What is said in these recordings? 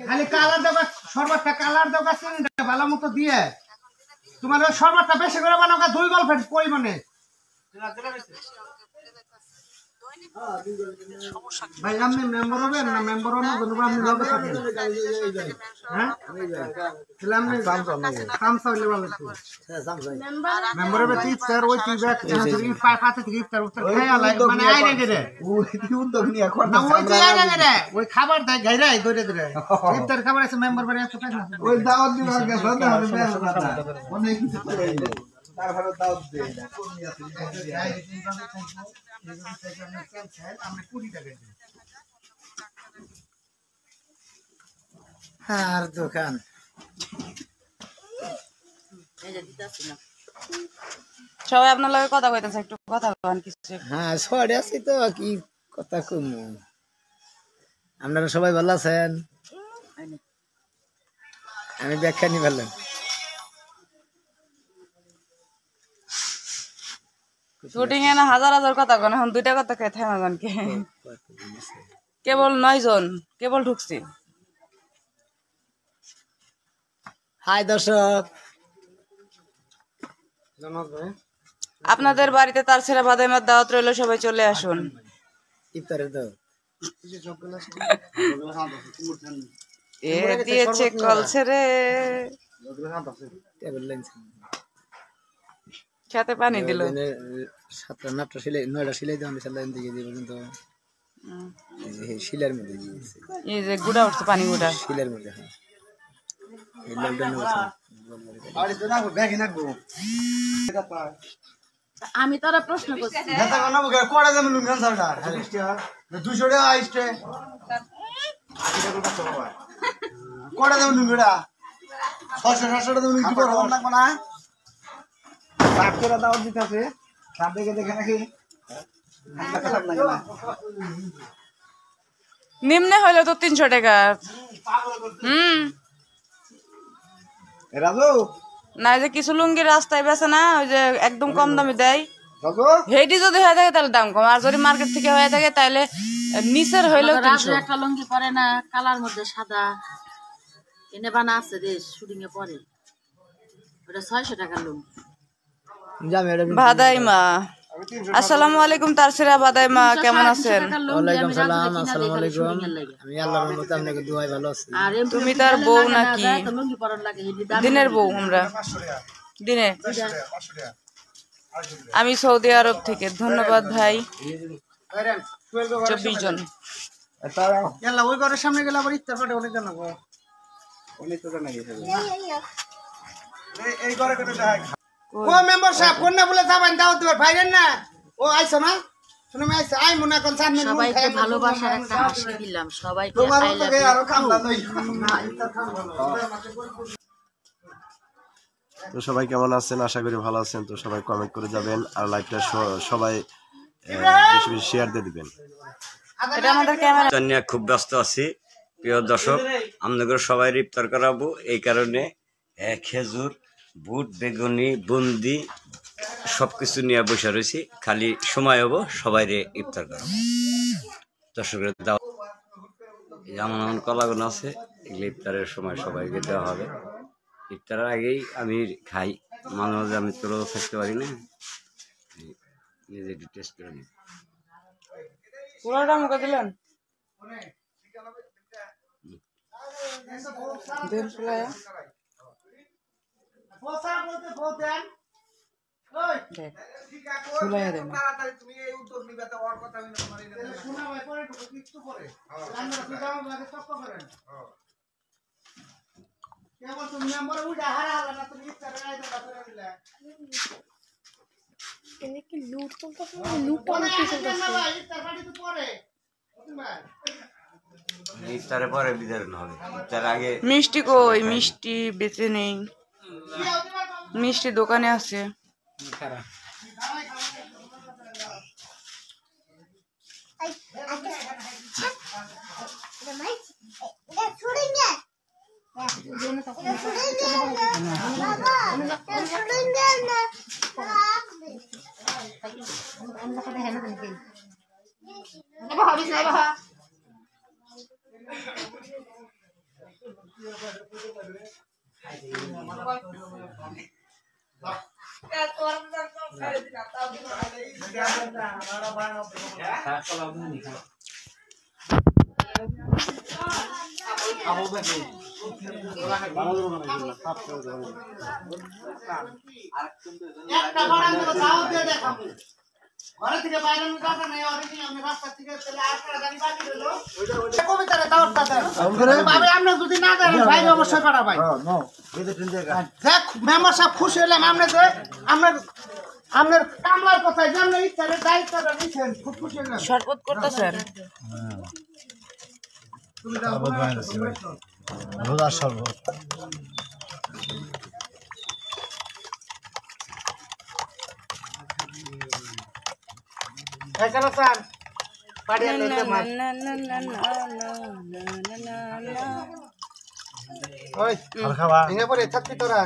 খালি কালার দেবা শরবতটা কালার দেবা চিনিটা ভালো মতো দিয়ে তোমার ওই শরবতটা বেশি করে বানাও 2 গল্পের পরিমাণে ভাই আপনি মেম্বার হবেন না মেম্বার হন আপনি লগে থাকবেন হ্যাঁ তাহলে আপনি কাম চাইলে ভালো মেম্বার হবে ঠিক স্যার ওই কি ব্যাক যদি পাতে ঠিক স্যার উত্তর খায় মানে আইরে গেরে ওই কি উত্তর নিয়ে কথা না ওই যে আইরে গেরে ওই খাবার দেয় গাইরাই ধরে ধরে ইফতার খাবার আছে মেম্বার বাড়ি আছে ওই দাওয়াত দিবার গেছে না অনেক কিছু কইলে তারপরে দাওয়াত দেই না কোন আছে আমরা 20 টাকা দিই আর দোকান এই যে দিতাছি না সবাই আপনার লগে কথা কইতাছে একটু কথা বলেন কিছু হ্যাঁ সরে আছি তো কি কথা কম আপনারা সবাই ভালো আছেন আমি ব্যাখ্যা নি ভালো শুটিং এ না হাজার হাজার কথা কোন এখন 2টা কথা কই থামা গান কে কেবল 9 জন কেবল ঢুকছি হাই দর্শক আপনাদের বাড়িতে তার ছেড়ে বাদামের দাওয়াত রইল সবাই চলে আসুন ইফতারের দাও এ দিয়েছে কল ছেড়ে খেতে পানি দিল 7টা 8টা সিলাই 9টা সিলাই দাও আমি সালাম দিকে দিব কিন্তু এই শিলার মধ্যে দিয়েছে এই যে গুড়া উঠছে পানি গুড়া শিলার মধ্যে হ্যাঁ এই লকডাউন আছে আরে তো না ব্যাগে নাকবো আমি তোরা প্রশ্ন করছি নেতা কোন বগে কোড়া দেব লুঙ্গি আনসারটা 200 টাকা আইস্টে কোড়া দেব লুঙ্গিটা 600 টাকা দেব লুঙ্গি করব না কোনা বাকিরা দাও দিতেছে সামনে গিয়ে দেখে নাকি নিম্নে হইলো তো 300 টাকা রাজু না যে কিছু লুঙ্গি রাস্তায় বেচে না ওই যে একদম কম দামে দেয় হেডি যদি হয়ে থাকে তাহলে দাম কম আর যদি মার্কেট থেকে হয়ে থাকে তাহলে নিচের হইলো 300 একটা লুঙ্গি পরে না কালার মধ্যে সাদা এনে বানা আছে রে শুটিং এ পরে ওটা 600 টাকার লুঙ্গি ভাদাইমা আসসালামু আলাইকুম তারসিরা ভাদাইমা কেমন আছেন ওয়ালাইকুম সালাম আসসালামু আলাইকুম আমি আল্লাহর রহমতে আপনাকে দোয়ায় ভালো আছি তুমি তার বউ নাকি লুঙ্গি পরার লাগে দিনের বউ আমরা দিনে আমি সৌদি আরব থেকে ধন্যবাদ ভাই 24 জন ইয়াল্লা ওই ঘরের সামনে গেলে আবার ইফতার পাটে অনেক জন অনেক তো জানা গেছে এই ঘরে কেটে দেখ ও মেম্বার সাহেব কোন না বলে যাবেন দাওয়াত দিবার ভাইরেন না ও আইছো না শুনো আমি আইছো আই মনে কোন সামনে সবাইকে ভালোবাসার একটা হাসি দিলাম সবাইকে তোমার আই লাভ তো আরো কামলা নই না ইফতার খাবো তো সবাই কেমন আছেন আশা করি ভালো আছেন তো সবাই কমেন্ট করে যাবেন আর লাইভটা সবাই বেশি বেশি শেয়ার দিয়ে দিবেন এটা আমাদের ক্যামেরা নিয়ে খুব ব্যস্ত আছি প্রিয় দর্শক আপনাদের সবাই ইফতার করাবো এই কারণে খেজুর বুট বেগুনি বুন্দি সবকিছু নিয়ে বসে রয়েছি খালি সময় হবো সবাই ইফতার করাবো দর্শকের দাও যেমন এমন কলাগুলো আছে এগুলো ইফতারের সময় সবাইকে দেওয়া হবে ইফতারের আগেই আমি খাই মাঝে মাঝে আমি তোরও থাকতে পারি না নিজে একটু টেস্ট করে নিই পুরোটা মুখে দিলেন দিন ফুলায়া বসা বলতে বলতেন ওই ফুলায়া দেন তাড়াতাড়ি তুমি এই উদ্যোগ নিবে তো ওর কথা আমি তোমার এই শোনা ভাই পরে একটু পরে আমরা সুদাম লাগে সব করেন কেবল তুমি নাম্বার উড়া হারা না তুমি ইফতারে আইতে বাতরে দিলা এনে কি লুট করতেছ লুট অনেক কিছু করতেছ ভাই ইফতার বাড়ি তো পরে ইফতারের পরে বিতরণ হবে ইফতার আগে মিষ্টি কই মিষ্টি বেঁচে নেই মিষ্টি দোকানে আছে ঘরে থেকে বাইরে কথা নাই অরিজিন আমি রাস্তা থেকে চলে আসলে গাড়ি বাকি হলো ওইটা কবিতারে দাওয়াতটা দেন ভাবে আপনি যদি না দেন বাইরে অবশ্যই পাড়া ভাই নো এই যে তিন জায়গা দেখ মেম্বার সাহেব খুশি হলেন আপনি যে আপনার কামলার কথা যে আপনি ইচ্ছারে দায়িত্বটা নিছেন খুব খুশি হলেন শরবত করতেছেন তুমি দাও রোজা শরবত এখানে স্যার পাড়িয়ে দিতে মাছ ওই আর খাবা ইনে পরে থাকবি তোরা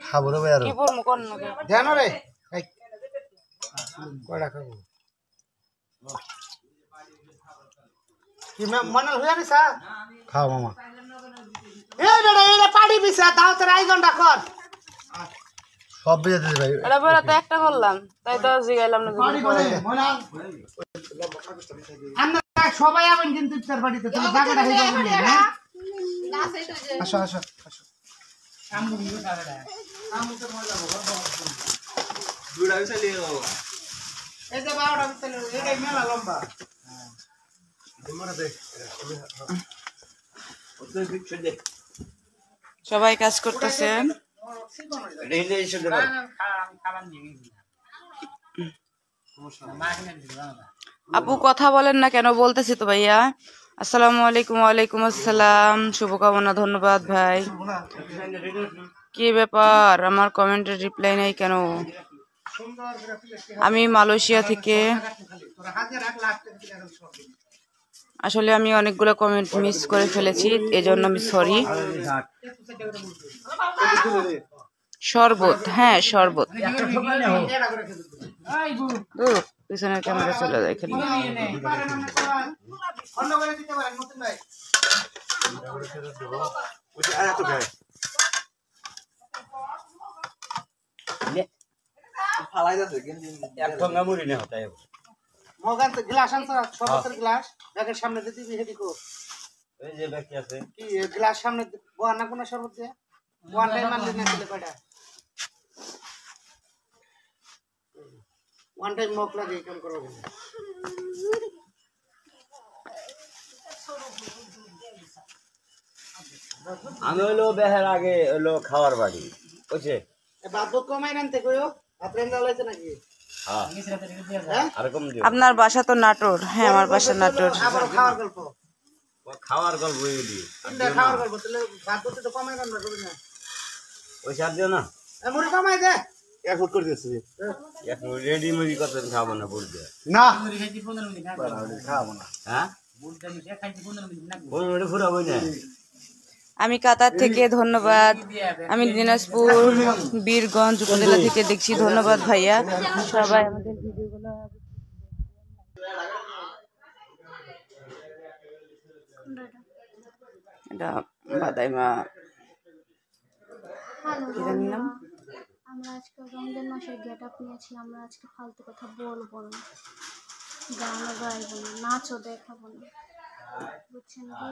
খাবো রে ভাই আর কি বলবো কোন নাকি জানো রে এই কয়টা খাবো কি মনে হইয়া নি স্যার খাও মামা এই বেটা এটা পাড়ি বিছা দাও তোর আইজনটা কর সব বেজে দিতে ভাই এটা বলে তো একটা করলাম তাই তো জিগাইলাম না পাড়ি বলে মনে আমরা সবাই আবেন কিন্তু ইফতার পার্টিতে তুমি জায়গাটা হয়ে যাবে হ্যাঁ আসো আসো আসো আমু নিয়ে জায়গাটা আমু তো মজা হবে দুড়া চলে যাও এই যে বাড়া চলে এই মেলা লম্বা সবাই কাজ করতেছেন আপু কথা বলেন না কেন বলতেছি তো ভাইয়া আসসালামু আলাইকুম ওয়ালাইকুম আসসালাম শুভকামনা ধন্যবাদ ভাই কি ব্যাপার আমার কমেন্টের রিপ্লাই নাই কেন আমি মালয়েশিয়া থেকে আসলে আমি অনেকগুলো কমেন্ট মিস করে ফেলেছি এজন্য আমি সরি শরবত হ্যাঁ শরবত পিছনের ক্যামেরা চলে যায় খালি গ্লাস আনছো শরবতের গ্লাস ব্যাগের সামনে দিয়ে দিবি হেডি কো এই যে ব্যাগ আছে কি গ্লাস সামনে বয়া না কোন শরবত দিয়ে ওয়ান টাইম মারলে না দিলে কয়টা ওয়ান টাইম নক লাগে কাম করো আমি হলো বেহের আগে হলো খাওয়ার বাড়ি বুঝছে বাদ কমাই আনতে কইও আপনার লাইছে নাকি হ্যাঁ আর কম দিও আপনার বাসা তো নাটোর হ্যাঁ আমার বাসা নাটোর আবার খাওয়ার গল্প খাওয়ার গল্প দি খাওয়ার গল্প তাহলে বাদ তো কমাই রান্না করবে না ওই সার দিও না মুড়ি কমাই দে এক ফুট করে দিয়েছি এখন রেডি মুড়ি কত খাবো না বলতে না মুড়ি খাইছি 15 মিনিট খাবো না হ্যাঁ বুঝতে আমি খাইছি 15 মিনিট না 15 মিনিট ফুরাবো না আমি কাতার থেকে ধন্যবাদ আমি দিনাজপুর বীরগঞ্জ উপজেলা থেকে দেখছি ধন্যবাদ ভাইয়া সবাই আমাদের ভিডিওগুলো এটা বাদাইমা কি জানি নাম আমরা আজকে রমজান মাসের গেট আপ নিয়েছি আমরা আজকে ফালতু কথা বলবো না গানও গাইবো না নাচও দেখাবো না বুঝছেন কি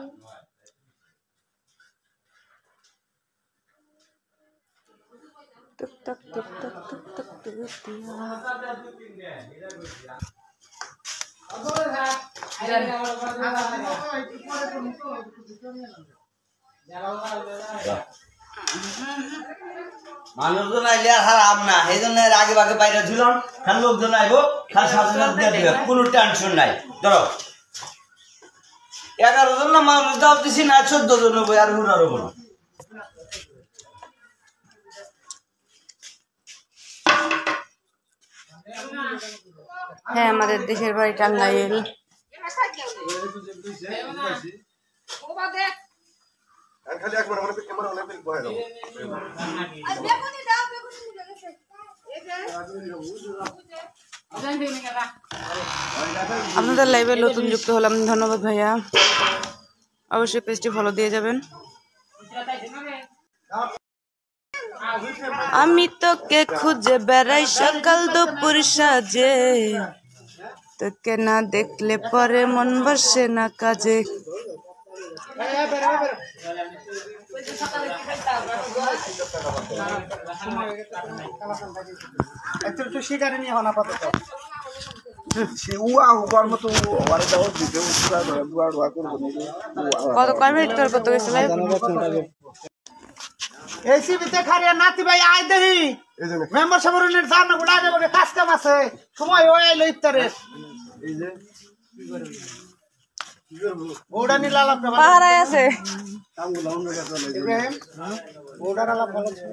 টুক টুক টুক টুক টুক টুক টুক মানুষজন আইলে আর হারাম না এই জন্য আগে ভাগে বাইরে ছিলাম খালি লোকজন আইবো খালি শাসন দিয়ে দিবে কোনো টেনশন নাই ধরো 11 জন না মানুষ দাও দিছি না 14 জন হবো আর হুড়ার হবো না হ্যাঁ আমাদের দেশের বাড়ি টাঙ্গাইল খালি একবার আমাদের ক্যামেরা অনেক বয়ে দাও আপনাদের লাইভে নতুন যুক্ত হলাম, ধন্যবাদ ভাইয়া। অবশ্যই পেজটি ফলো দিয়ে যাবেন। আমি তোকে খুঁজে বেড়াই সকাল দুপুর সাজে, তোকে না দেখলে পরে মন বসে না কাজে। একটু শিকারে নিয়ে হন আপাতত। কত কয় মিনিট তোর কত গেছিল? এসিবিতে খারিয়া নাতি ভাই আয় দেহি মেম্বার সাবরুনের সামনে গুড়া যাবে, কাজ কাম আছে, সময় হয়ে আইলো ইফতারে। এই যে ওটা নিলা লাভ পাহারায় আছে। ইব্রাহিম ওটা লাভ ভালো ছিল।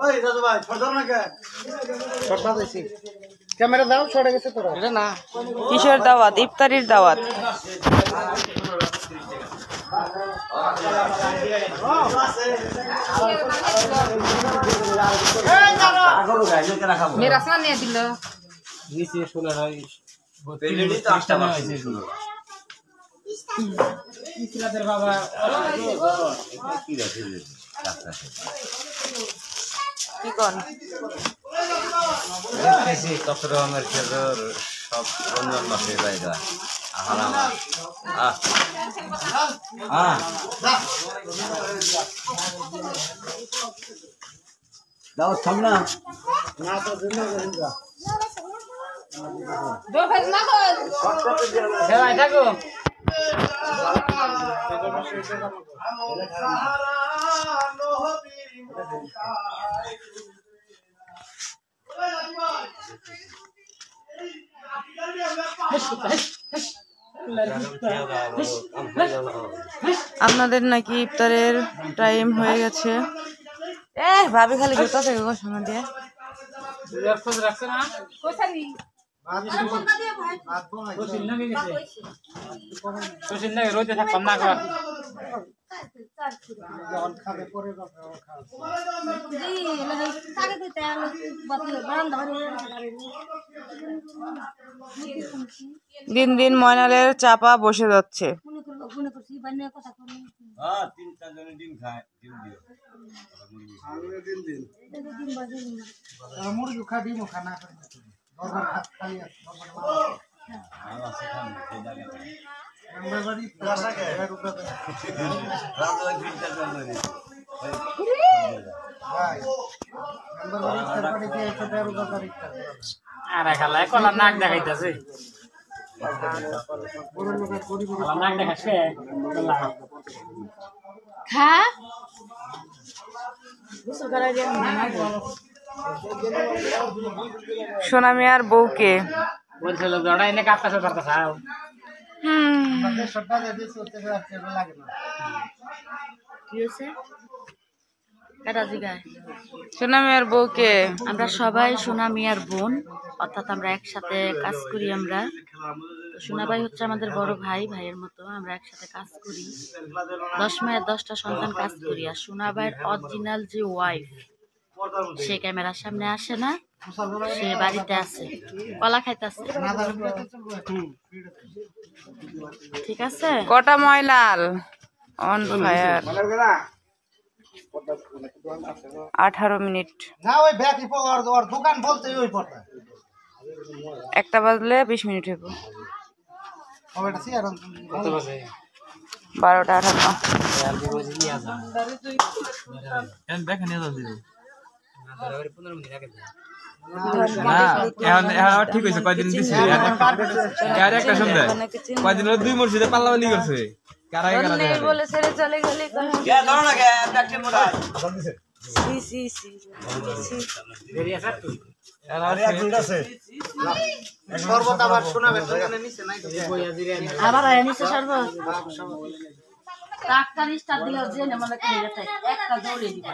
ওই দাদু ভাই ছড় না কে ছড় দিছি, ক্যামেরা দাও, ছড়ে গেছে তোরা। এটা না কিশোর দাওয়াত, ইফতারির দাওয়াত। মেরাসনা নিয়ে দিল নিচে 16 হয় পেলেনি তো 8টা বাজে। ইসরাদের বাবা কি রাখে কি কোন দেখতেছি কত রকমের খেজুর, সব রমজান মাসে বাইরা। দাও থাম না না তো দিলে রহিঙ্গা ভাই থাকো। আপনাদের নাকি ইফতারের টাইম হয়ে গেছে। ভাবি খালি জুতা থেকে ঘোষণা দিয়ে রাখছে না সুশীল নাকি রোদে থাকতাম না কর খাবে পরে দিন দিন ময়নালের চাপা বসে যাচ্ছে। 3-4 জনে ডিম খায়, ডিম দিও মুরগি খা ডিমও খা না করে দরবার ভাত খালি আছে মেম্বার বাড়ি আরে খালা কলা নাক দেখাইতাছে নাক দেখাচ্ছে খা সোনা মিয়ার বউকে বলছিল জড়া এনে কাটতেছে পারতা খাও সোনা মিয়ার বউকে আমরা সবাই সোনা মিয়ার বোন, অর্থাৎ আমরা একসাথে কাজ করি। আমরা সোনা ভাই হচ্ছে আমাদের বড় ভাই, ভাইয়ের মতো আমরা একসাথে কাজ করি। 10 মায়ের 10টা সন্তান কাজ করি। আর সোনা ভাইয়ের অরিজিনাল যে ওয়াইফ, সে ক্যামেরার সামনে আসে না, সে বাড়িতে আছে, কলা খাইতেছে। ঠিক আছে, কটা ময়নাল অন ফায়ার 18 মিনিট। না ওই ব্যাকি ওর দোকান বলতে ওই পড়তা 1টা বাজলে 20 মিনিট হইব। হবে এটা সিয়ার কত বাজে 12টা 18। এখন দেখে নিয়ে যাও দিও না 15 মিনিট আগে না এখন এখন ঠিক হইছে কয়দিন দিছি আর একটা শুনবে কয়দিন 2 মসজিদে পাল্লাবালি করছে কারা কারা নেই বলে ছেড়ে চলে গেলে কে ধরো না কে ব্যাকটেন মোড়া সি সি সি দেরি আছে তুই আরে এক মিনিট আছে সর্বত আবার শোনাবে দোকানে নিচে নাই আবার নিচে সর্বত ডাক্তার স্টার দিল যে মনে করে একটা দৌড়ে দিবে।